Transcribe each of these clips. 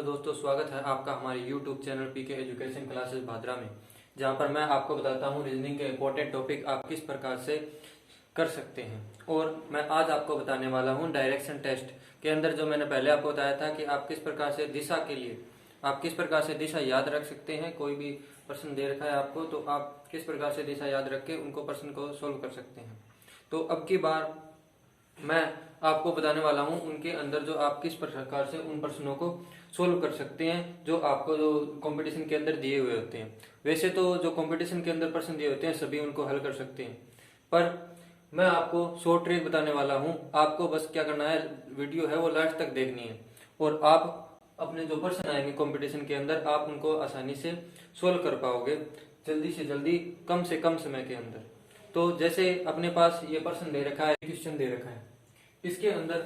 तो दोस्तों स्वागत है आपका हमारे YouTube channel PK education classes Bhadra में, जहां पर मैं आपको बताता हूं रीजनिंग के इंपॉर्टेंट टॉपिक आप किस प्रकार से कर सकते हैं। और मैं आज आपको बताने वाला हूं डायरेक्शन टेस्ट के अंदर जो मैंने पहले आपको बताया था कि आप किस प्रकार से दिशा के लिए आप किस प्रकार से दिशा याद रख सकते हैं। कोई भी प्रश्न दे रखा है आपको तो आप किस प्रकार से दिशा याद रख के उनको प्रश्न को सोल्व कर सकते हैं। तो अब की बार मैं आपको बताने वाला हूं उनके अंदर जो आप किस प्रकार से उन प्रश्नों को सोल्व कर सकते हैं जो आपको जो कंपटीशन के अंदर दिए हुए होते हैं। वैसे तो जो कंपटीशन के अंदर प्रश्न दिए होते हैं सभी उनको हल कर सकते हैं, पर मैं आपको शॉर्ट ट्रिक बताने वाला हूं। आपको बस क्या करना है, वीडियो है वो लास्ट तक देखनी है और आप अपने जो प्रश्न आएंगे कंपटीशन के अंदर आप उनको आसानी से सोल्व कर पाओगे, जल्दी से जल्दी कम से कम समय के अंदर। तो जैसे अपने पास ये प्रश्न दे रखा है, क्वेश्चन दे रखा है, इसके अंदर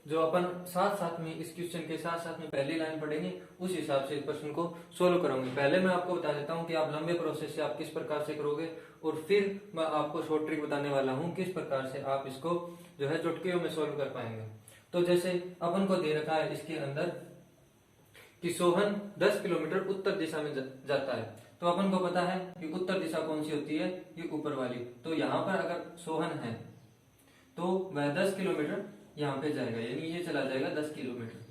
जो अपन साथ साथ में इस क्वेश्चन के साथ साथ में पहली लाइन पढ़ेंगे उस हिसाब से इस प्रश्न को सोल्व करूंगी। पहले मैं आपको बता देता हूं कि आप लंबे प्रोसेस से आप किस प्रकार से करोगे और फिर मैं आपको शॉर्ट ट्रिक बताने वाला हूं किस प्रकार से आप इसको जो है चुटकियों में सोल्व कर पाएंगे। तो जैसे अपन को दे रखा है इसके अंदर कि सोहन 10 किलोमीटर उत्तर दिशा में जाता है, तो अपन को पता है कि उत्तर दिशा कौन सी होती है, ये ऊपर वाली। तो यहाँ पर अगर सोहन है तो वह 10 किलोमीटर यहाँ पे जाएगा, यानी ये चला जाएगा 10 किलोमीटर।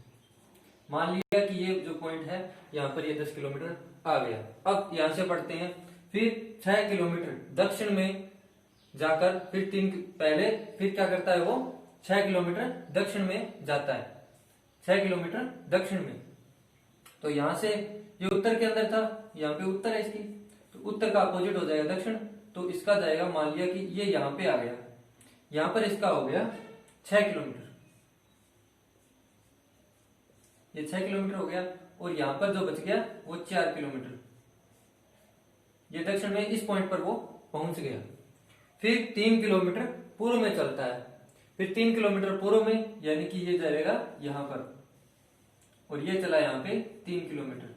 मान लिया कि ये जो पॉइंट है यहाँ पर ये 10 किलोमीटर आ गया। अब यहाँ से पढ़ते हैं, फिर 6 किलोमीटर दक्षिण में जाकर फिर फिर क्या करता है वो 6 किलोमीटर दक्षिण में जाता है, 6 किलोमीटर दक्षिण में। तो यहाँ से ये उत्तर के अंदर था, यहाँ पे उत्तर है इसकी, तो उत्तर का अपोजिट हो जाएगा दक्षिण। तो इसका जाएगा, मान लिया कि ये यहाँ पे आ गया, यहाँ पर इसका हो गया 6 किलोमीटर, ये 6 किलोमीटर हो गया। और यहाँ पर जो बच गया वो 4 किलोमीटर, ये दक्षिण में इस पॉइंट पर वो पहुंच गया। फिर 3 किलोमीटर पूर्व में चलता है, फिर 3 किलोमीटर पूर्व में, यानी कि ये जाएगा यहाँ पर और ये चला यहाँ पे 3 किलोमीटर।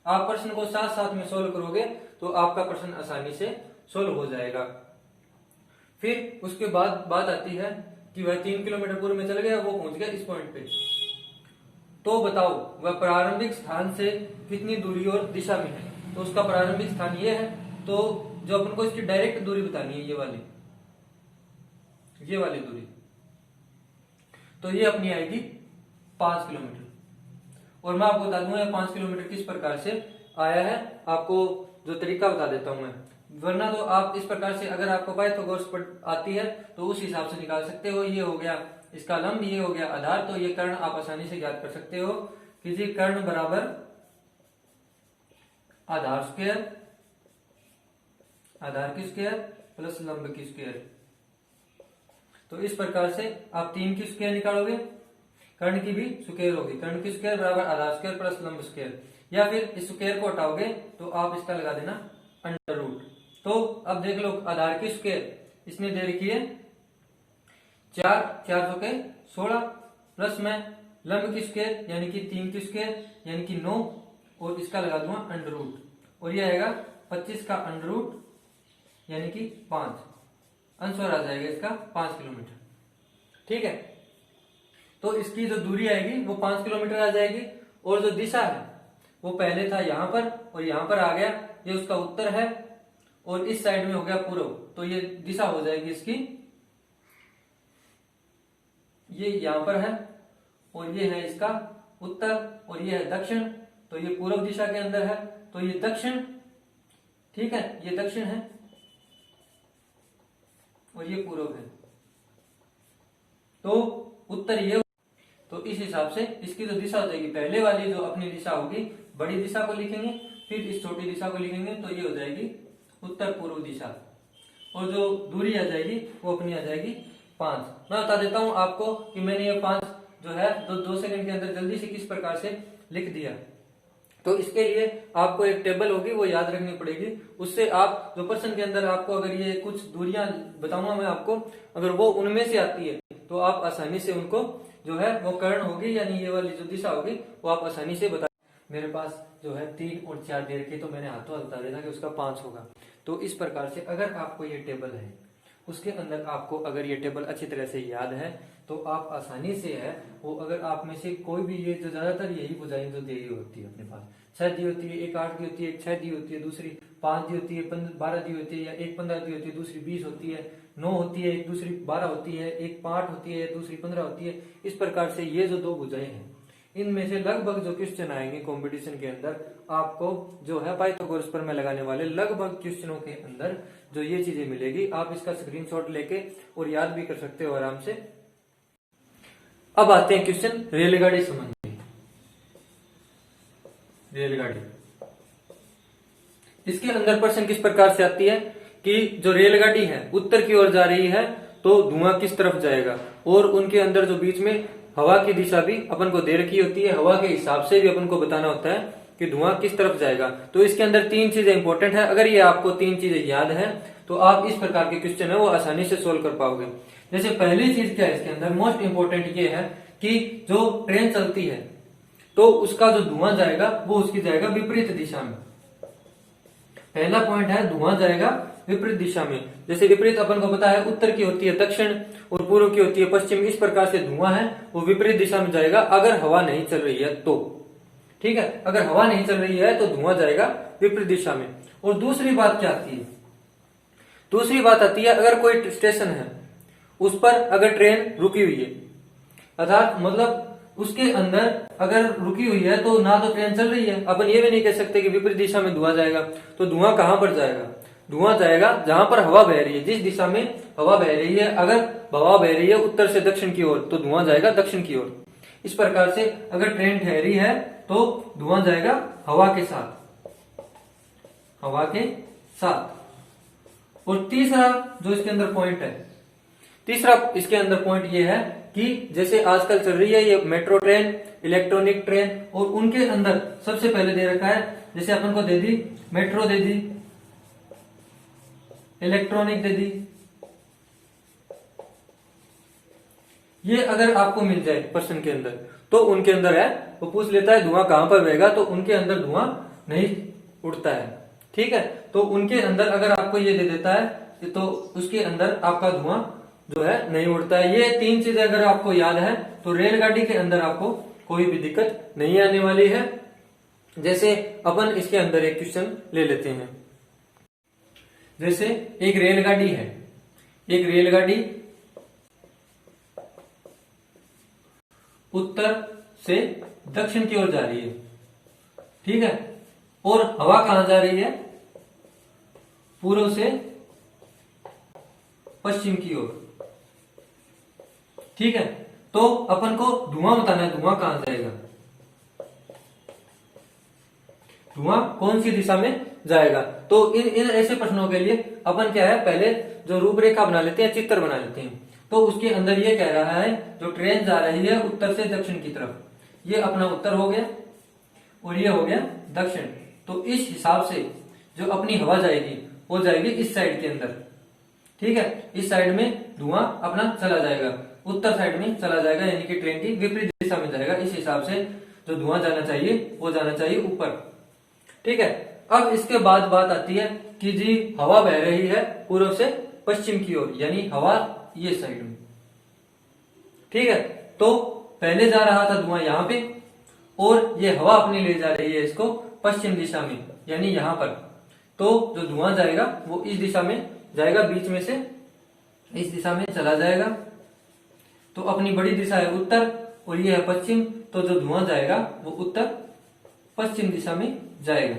आप प्रश्न को साथ साथ में सोल्व करोगे तो आपका प्रश्न आसानी से सोल्व हो जाएगा। फिर उसके बाद बात आती है कि वह 3 किलोमीटर पूर्व में चल गया, वो पहुंच गया इस पॉइंट पे। तो बताओ वह प्रारंभिक स्थान से कितनी दूरी और दिशा में है। तो उसका प्रारंभिक स्थान ये है, तो जो अपन को इसकी डायरेक्ट दूरी बतानी है, ये वाली दूरी, तो ये अपनी आएगी 5 किलोमीटर। और मैं आपको बता दूंगा 5 किलोमीटर किस प्रकार से आया है, आपको जो तरीका बता देता हूं मैं। वरना तो आप इस प्रकार से अगर आपको पाइथागोरस आती है तो उस हिसाब से निकाल सकते हो। ये हो गया इसका लंब, ये हो गया आधार, तो ये कर्ण आप आसानी से ज्ञात कर सकते हो कि जी कर्ण बराबर आधार स्क्वायर, आधार की स्क्वायर प्लस लंब की स्क्वायर। तो इस प्रकार से आप 3 की स्क्वायर निकालोगे, कर्ण की भी स्क्वायर होगी, कर्ण की स्क्वायर बराबर आधार स्क्वायर प्लस लंब स्क्वायर। या फिर इस स्क्वायर को हटाओगे तो आप इसका लगा देना अंडर रूट। तो अब देख लो, आधार की स्क्वायर इसने दे रखी है 4, 4 सौ के 16 प्लस में लंब की स्क्वायर यानी कि 3 की स्क्वायर यानी कि 9 और इसका लगा दूंगा अंडर रूट, और ये आएगा 25 का अंडर रूट यानी कि 5, आंसर आ जाएगा इसका 5 किलोमीटर। ठीक है, तो इसकी जो दूरी आएगी वो 5 किलोमीटर आ जाएगी। और जो दिशा है वो पहले था यहाँ पर और यहाँ पर आ गया, ये उसका उत्तर है और इस साइड में हो गया पूर्व, तो ये दिशा हो जाएगी इसकी, ये यहाँ पर है और ये है इसका उत्तर और ये है दक्षिण, तो ये पूर्व दिशा के अंदर है, तो ये दक्षिण, ठीक है, ये दक्षिण है और ये पूर्व है, तो उत्तर ये। तो इस हिसाब से इसकी जो दिशा हो जाएगी, पहले वाली जो अपनी दिशा होगी बड़ी दिशा को लिखेंगे, फिर इस छोटी दिशा को लिखेंगे, तो ये हो जाएगी उत्तर पूर्व दिशा, और जो दूरी आ जाएगी वो अपनी आ जाएगी 5। मैं बता देता हूं आपको कि मैंने ये 5 जो है 2 सेकंड के अंदर जल्दी से किस प्रकार से लिख दिया। तो इसके लिए आपको एक टेबल होगी वो याद रखनी पड़ेगी, उससे आप जो प्रश्न के अंदर आपको अगर ये कुछ दूरियां बताऊंगा मैं आपको, अगर वो उनमें से आती है तो आप आसानी से उनको जो है वो कर्ण होगी यानी ये वाली जो दिशा होगी वो आप आसानी से बता। मेरे पास जो है 3 और 4 दे रखी, तो मैंने हाथों हाथ बता दिया था कि उसका 5 होगा। तो इस प्रकार से अगर आपको ये टेबल है उसके अंदर आपको अगर ये टेबल अच्छी तरह से याद है तो आप आसानी से है वो, अगर आप में से कोई भी, ये जो ज्यादातर यही भुजाएं जो दी होती है अपने पास, 6 दी होती है, एक 8 दी होती है, एक 6 दी होती है, दूसरी 5 दी होती है, 12 दी होती है, या एक 15 दी होती है, दूसरी 20 होती है, 9 होती है, एक दूसरी 12 होती है, एक 8 होती है, दूसरी 15 होती है। इस प्रकार से ये जो 2 भुजाएं हैं, इनमें से लगभग जो क्वेश्चन आएंगे कंपटीशन के अंदर, आपको जो है पाइथागोरस पर में लगाने वाले लगभग क्वेश्चनों के अंदर जो ये चीजें मिलेगी, आप इसका स्क्रीनशॉट लेके और याद भी कर सकते हो आराम से। अब आते हैं क्वेश्चन रेलगाड़ी संबंधी। रेलगाड़ी, इसके अंदर प्रश्न किस प्रकार से आती है कि जो रेलगाड़ी है उत्तर की ओर जा रही है तो धुआं किस तरफ जाएगा, और उनके अंदर जो बीच में हवा की दिशा भी अपन को दे रखी होती है, हवा के हिसाब से भी अपन को बताना होता है कि धुआं किस तरफ जाएगा। तो इसके अंदर 3 चीजें इंपॉर्टेंट है। अगर ये आपको 3 चीजें याद है तो आप इस प्रकार के क्वेश्चन है वो आसानी से सोल्व कर पाओगे। जैसे पहली चीज क्या है इसके अंदर, मोस्ट इंपोर्टेंट ये है कि जो ट्रेन चलती है तो उसका जो धुआं जाएगा वो उसकी जाएगा विपरीत दिशा में। पहला पॉइंट है धुआं जाएगा विपरीत दिशा में। जैसे विपरीत अपन को पता है उत्तर की होती है दक्षिण और पूर्व की होती है पश्चिम। इस प्रकार से धुआं है वो विपरीत दिशा में जाएगा अगर हवा नहीं चल रही है तो। ठीक है, अगर हवा नहीं चल रही है तो धुआं जाएगा विपरीत दिशा में। और दूसरी बात क्या आती है, दूसरी बात आती है अगर कोई स्टेशन है उस पर अगर ट्रेन रुकी हुई है, अर्थात मतलब उसके अंदर अगर रुकी हुई है तो ना तो ट्रेन चल रही है, अपन ये भी नहीं कह सकते कि विपरीत दिशा में धुआं जाएगा। तो धुआं कहां पर जाएगा, धुआं जाएगा जहां पर हवा बह रही है, जिस दिशा में हवा बह रही है। अगर हवा बह रही है उत्तर से दक्षिण की ओर तो धुआं जाएगा दक्षिण की ओर। इस प्रकार से अगर ट्रेन ठहरी है तो धुआं जाएगा हवा के साथ, हवा के साथ। और तीसरा जो इसके अंदर पॉइंट है, तीसरा इसके अंदर पॉइंट ये है कि जैसे आजकल चल रही है ये मेट्रो ट्रेन, इलेक्ट्रॉनिक ट्रेन, और उनके अंदर सबसे पहले दे रखा है, जैसे अपन को दे दी मेट्रो, दे दी इलेक्ट्रॉनिक, दे दी। ये अगर आपको मिल जाए प्रश्न के अंदर तो उनके अंदर है वो पूछ लेता है धुआं कहां पर बहेगा, तो उनके अंदर धुआं नहीं उड़ता है। ठीक है, तो उनके अंदर अगर आपको ये दे देता है तो उसके अंदर आपका धुआं जो है नहीं उड़ता है। ये 3 चीजें अगर आपको याद है तो रेलगाड़ी के अंदर आपको कोई भी दिक्कत नहीं आने वाली है। जैसे अपन इसके अंदर एक क्वेश्चन ले लेते हैं। जैसे एक रेलगाड़ी है, एक रेलगाड़ी उत्तर से दक्षिण की ओर जा रही है। ठीक है, और हवा कहां जा रही है, पूर्व से पश्चिम की ओर। ठीक है, तो अपन को धुआं बताना है, धुआं कहां जाएगा, धुआं कौन सी दिशा में जाएगा। तो इन ऐसे प्रश्नों के लिए अपन क्या है पहले जो रूपरेखा बना लेते हैं, चित्र बना लेते हैं। तो उसके अंदर ये कह रहा है जो ट्रेन जा रही है उत्तर से दक्षिण की तरफ, ये अपना उत्तर हो गया और ये हो गया दक्षिण। तो इस हिसाब से जो अपनी हवा जाएगी वो जाएगी इस साइड के अंदर। ठीक है, इस साइड में धुआं अपना चला जाएगा, उत्तर साइड में चला जाएगा, यानी कि ट्रेन की विपरीत दिशा में जाएगा। इस हिसाब से जो धुआं जाना चाहिए वो जाना चाहिए ऊपर। ठीक है, अब इसके बाद बात आती है कि जी हवा बह रही है पूर्व से पश्चिम की ओर, यानी हवा ये साइड में। ठीक है, तो पहले जा रहा था धुआं यहां पे और ये हवा अपनी ले जा रही है इसको पश्चिम दिशा में, यानी यहां पर। तो जो धुआं जाएगा वो इस दिशा में जाएगा, बीच में से इस दिशा में चला जाएगा। तो अपनी बड़ी दिशा है उत्तर और ये है पश्चिम, तो जो धुआं जाएगा वो उत्तर पश्चिम दिशा में जाएगा।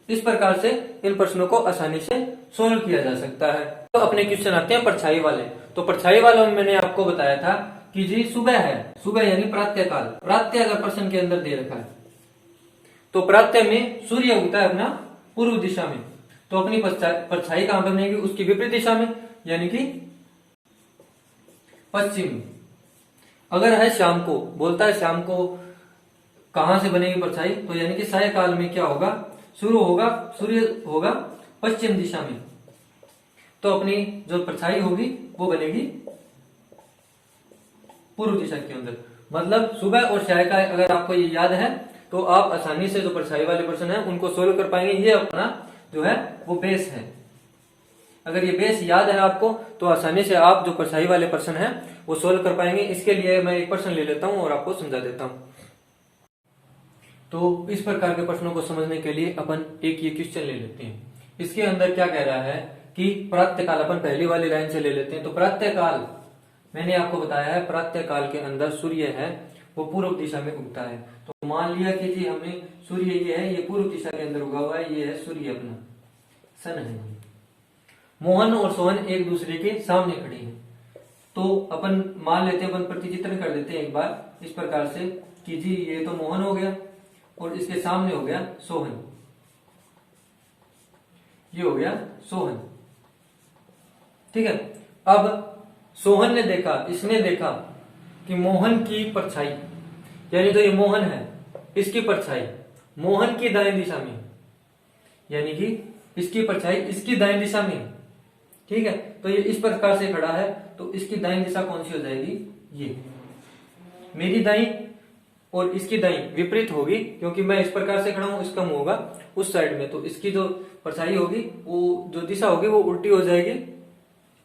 इस प्रकार से इन प्रश्नों को आसानी से सोल्व किया जा सकता है। तो अपने क्वेश्चन आते हैं परछाई वाले। तो परछाई वालों में मैंने आपको बताया था कि जी सुबह है, सुबह यानी प्रातःकाल। प्रातः अगर प्रश्न के अंदर दे रखा है तो प्रातः में सूर्य उगता है अपना पूर्व दिशा में, तो अपनी परछाई कहां पर बनेगी, उसकी विपरीत दिशा में, यानी कि पश्चिम। अगर है शाम को, बोलता है शाम को कहां से बनेगी परछाई, तो यानी कि सायकाल में क्या होगा, शुरू होगा, सूर्य होगा पश्चिम दिशा में, तो अपनी जो परछाई होगी वो बनेगी पूर्व दिशा के अंदर। मतलब सुबह और सायकाल अगर आपको ये याद है तो आप आसानी से जो परछाई वाले प्रश्न है उनको सोल्व कर पाएंगे। ये अपना जो है वो बेस है। अगर ये बेस याद है आपको तो आसानी से आप जो परछाई वाले प्रश्न हैं वो सोल्व कर पाएंगे। इसके लिए मैं एक प्रश्न ले लेता हूं और आपको समझा देता हूं। तो इस प्रकार के प्रश्नों को समझने के लिए अपन एक ये क्वेश्चन ले लेते हैं। इसके अंदर क्या कह रहा है कि प्रातःकाल, अपन पहली वाली लाइन से ले लेते हैं। तो प्रातःकाल मैंने आपको बताया है, प्रातःकाल के अंदर सूर्य है वो पूर्व दिशा में उगता है। तो मान लिया कि जी हमें सूर्य ये है, ये पूर्व दिशा के अंदर उगा हुआ है, ये है सूर्य अपना सन है। मोहन और सोहन एक दूसरे के सामने खड़े हैं। तो अपन मान लेते हैं, अपन प्रतिचित्रण कर देते हैं एक बार इस प्रकार से कि जी ये तो मोहन हो गया और इसके सामने हो गया सोहन, ये हो गया सोहन। ठीक है। अब सोहन ने देखा, इसने देखा कि मोहन की परछाई, यानी तो ये मोहन है, इसकी परछाई मोहन की दाएं दिशा में, यानी कि इसकी परछाई इसकी दाएं दिशा में। ठीक है। तो ये इस प्रकार से खड़ा है, तो इसकी दाएं दिशा कौन सी हो जाएगी? ये मेरी दाईं और इसकी दाईं विपरीत होगी, क्योंकि मैं इस प्रकार से खड़ा हूं, इसका मुंह होगा उस साइड में, तो इसकी जो परछाई होगी वो जो दिशा होगी वो उल्टी हो जाएगी।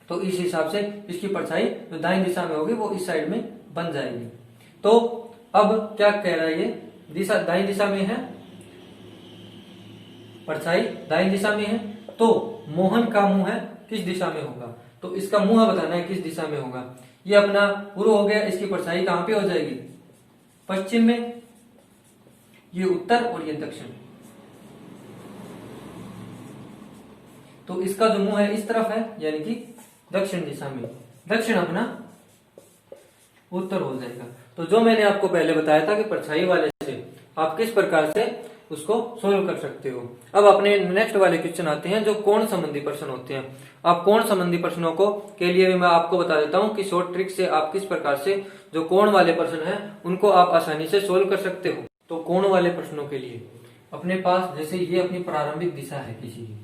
तो इस हिसाब से इसकी परछाई जो दाईं दिशा में होगी वो इस साइड में बन जाएगी। तो अब क्या कह रहा है, ये दिशा दाईं दिशा में है, परछाई दाईं दिशा में है, तो मोहन का मुंह है किस दिशा में होगा? तो इसका मुंह बताना है किस दिशा में होगा। ये अपना पूर्व हो गया, इसकी परछाई कहां पे हो जाएगी? पश्चिम में, ये उत्तर और ये दक्षिण। तो इसका जो मुंह है इस तरफ है, यानी कि दक्षिण दिशा में, दक्षिण अपना उत्तर हो जाएगा। तो जो मैंने आपको पहले बताया था कि परछाई वाले से आप किस प्रकार से उसको सोल्व कर सकते हो। अब अपने नेक्स्ट वाले क्वेश्चन आते हैं जो कोण संबंधी प्रश्न होते हैं। आप कोण संबंधी प्रश्नों को के लिए भी मैं आपको बता देता हूं कि शॉर्ट ट्रिक से आप किस प्रकार से जो कोण वाले प्रश्न हैं उनको आप आसानी से सोल्व कर सकते हो। तो कोण वाले प्रश्नों के लिए अपने पास जैसे ये अपनी प्रारंभिक दिशा है किसी की,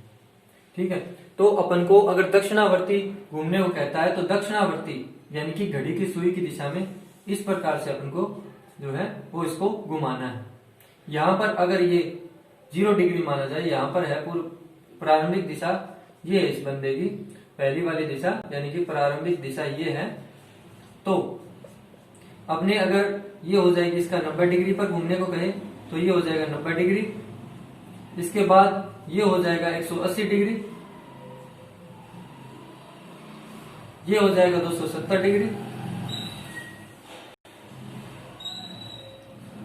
ठीक है, तो अपन को अगर दक्षिणावर्ती घूमने को कहता है तो दक्षिणावर्ती यानी कि घड़ी की सुई की दिशा में इस प्रकार से अपन को जो है वो इसको घुमाना है। यहां पर अगर ये 0 डिग्री माना जाए, यहां पर है पूर्व प्रारंभिक दिशा, ये है इस बंदे की पहली वाली दिशा, यानी कि प्रारंभिक दिशा ये है। तो अपने अगर ये हो जाएगी इसका 90 डिग्री पर घूमने को कहे तो ये हो जाएगा 90 डिग्री, इसके बाद ये हो जाएगा 180 डिग्री, ये हो जाएगा 270 डिग्री,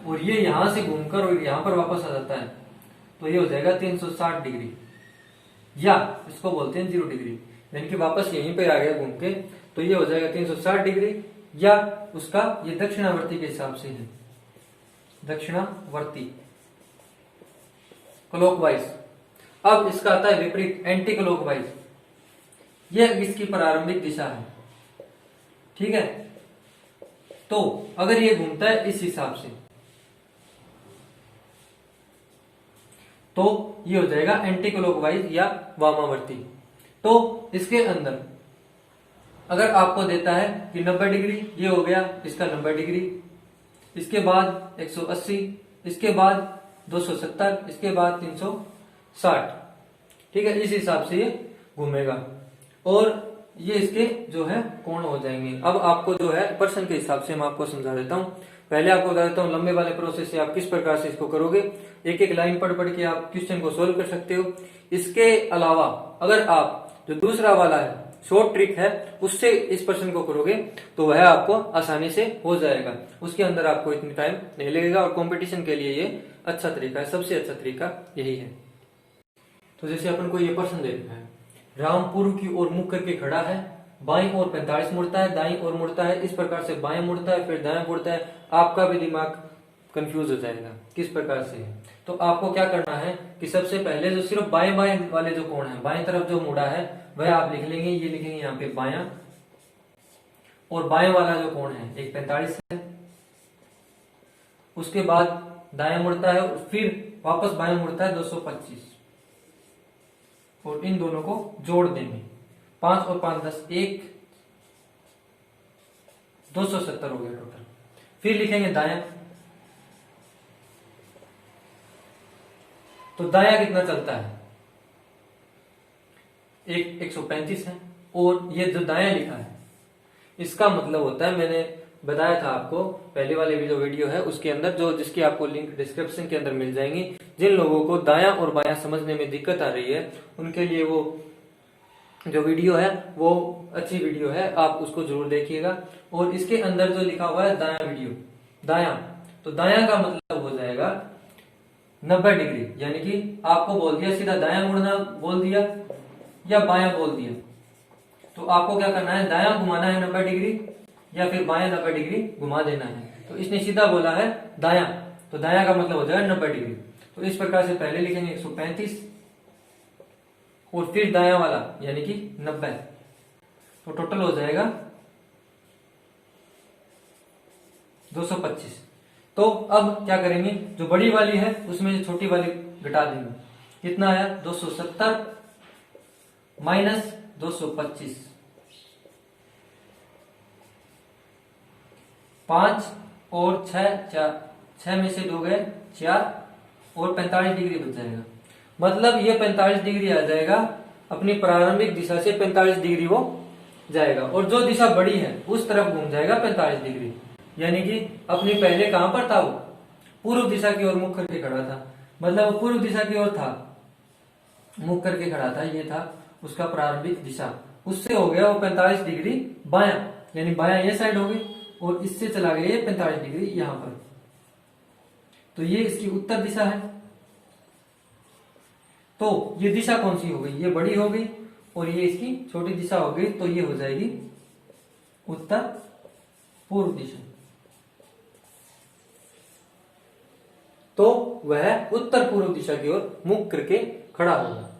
और ये यहां से घूमकर और यहां पर वापस आ जाता है तो ये हो जाएगा 360 डिग्री, या इसको बोलते हैं 0 डिग्री, यानी कि वापस यहीं पे आ गया घूम के, तो ये हो जाएगा 360 डिग्री, या उसका ये दक्षिणावर्ती के हिसाब से है, दक्षिणावर्ती क्लॉकवाइज। अब इसका आता है विपरीत, एंटी क्लॉकवाइज, ये इसकी प्रारंभिक दिशा है, ठीक है। तो अगर ये घूमता है इस हिसाब से तो ये हो जाएगा एंटी क्लॉकवाइज या वामावर्ती। तो इसके अंदर अगर आपको देता है कि 90 डिग्री, ये हो गया इसका 90 डिग्री, इसके बाद 180, इसके बाद 270, इसके बाद 360, ठीक है, इस हिसाब से ये घूमेगा और ये इसके जो है कोण हो जाएंगे। अब आपको जो है प्रश्न के हिसाब से मैं आपको समझा देता हूं। पहले आपको बता देता हूं लंबे वाले प्रोसेस से आप किस प्रकार से इसको करोगे, एक एक लाइन पढ़ पढ़ के आप क्वेश्चन को सोल्व कर सकते हो। इसके अलावा अगर आप जो दूसरा वाला है शॉर्ट ट्रिक है उससे इस प्रश्न को करोगे तो वह आपको आसानी से हो जाएगा, उसके अंदर आपको इतनी टाइम नहीं लगेगा और कंपटीशन के लिए ये अच्छा तरीका है, सबसे अच्छा तरीका यही है। तो जैसे अपन को ये प्रश्न देखना है, राम पूर्व की ओर मुख करके खड़ा है, बाईं ओर 45 मुड़ता है, दाईं ओर मुड़ता है, इस प्रकार से बाएं मुड़ता है फिर दाएं मुड़ता है। आपका भी दिमाग कंफ्यूज हो जाएगा किस प्रकार से है। तो आपको क्या करना है कि सबसे पहले जो सिर्फ बाएं बाएं वाले जो कोण है, बाएं तरफ जो मुड़ा है वह आप लिख लेंगे, ये लिखेंगे यहाँ पे बायां, और बाएं वाला जो कोण है एक 45 है, उसके बाद दाएं मुड़ता है फिर वापस बाएं मुड़ता है 225, और इन दोनों को जोड़ देंगे, 5 और 5 10, 1 270 हो गया टोटल। फिर लिखेंगे दायां, तो दायां कितना चलता है एक 135 है, और ये जो दायां लिखा है इसका मतलब होता है, मैंने बताया था आपको पहले वाले भी जो वीडियो है उसके अंदर, जो जिसकी आपको लिंक डिस्क्रिप्शन के अंदर मिल जाएंगी। जिन लोगों को दायां और बायां समझने में दिक्कत आ रही है उनके लिए वो जो वीडियो है वो अच्छी वीडियो है, आप उसको जरूर देखिएगा। और इसके अंदर जो लिखा हुआ है दायां वीडियो, दायां, तो दायां का मतलब हो जाएगा 90 डिग्री, यानी कि आपको बोल दिया सीधा दायां मुड़ना बोल दिया या बायां बोल दिया, तो आपको क्या करना है, दायां घुमाना है 90 डिग्री या फिर बायां 90 डिग्री घुमा देना है। तो इसने सीधा बोला है दायां, तो दायां का मतलब हो जाएगा 90 डिग्री। तो इस प्रकार से पहले लिखेंगे 135 और फिर दायां वाला यानी कि 90, तो टोटल हो जाएगा 225। तो अब क्या करेंगे, जो बड़ी वाली है उसमें छोटी वाली घटा देंगे, कितना आया 270 माइनस 225, 5 और 6 में से 2 गए 4 और 45 डिग्री बच जाएगा। मतलब ये 45 डिग्री आ जाएगा, अपनी प्रारंभिक दिशा से 45 डिग्री वो जाएगा, और जो दिशा बड़ी है उस तरफ घूम जाएगा 45 डिग्री। यानी कि अपनी पहले कहां पर था, वो पूर्व दिशा की ओर मुख करके खड़ा था, मतलब वो पूर्व दिशा की ओर था, मुख करके खड़ा था, ये था उसका प्रारंभिक दिशा। उससे हो गया वो 45 डिग्री बायां, यानी बायां ये साइड हो गई, और इससे चला गया ये 45 डिग्री यहां पर, तो ये इसकी उत्तर दिशा है। तो ये दिशा कौन सी हो गई, ये बड़ी हो गई, और ये इसकी छोटी दिशा हो गई, तो ये हो जाएगी उत्तर पूर्व दिशा। तो वह उत्तर पूर्व दिशा की ओर मुख करके खड़ा होगा।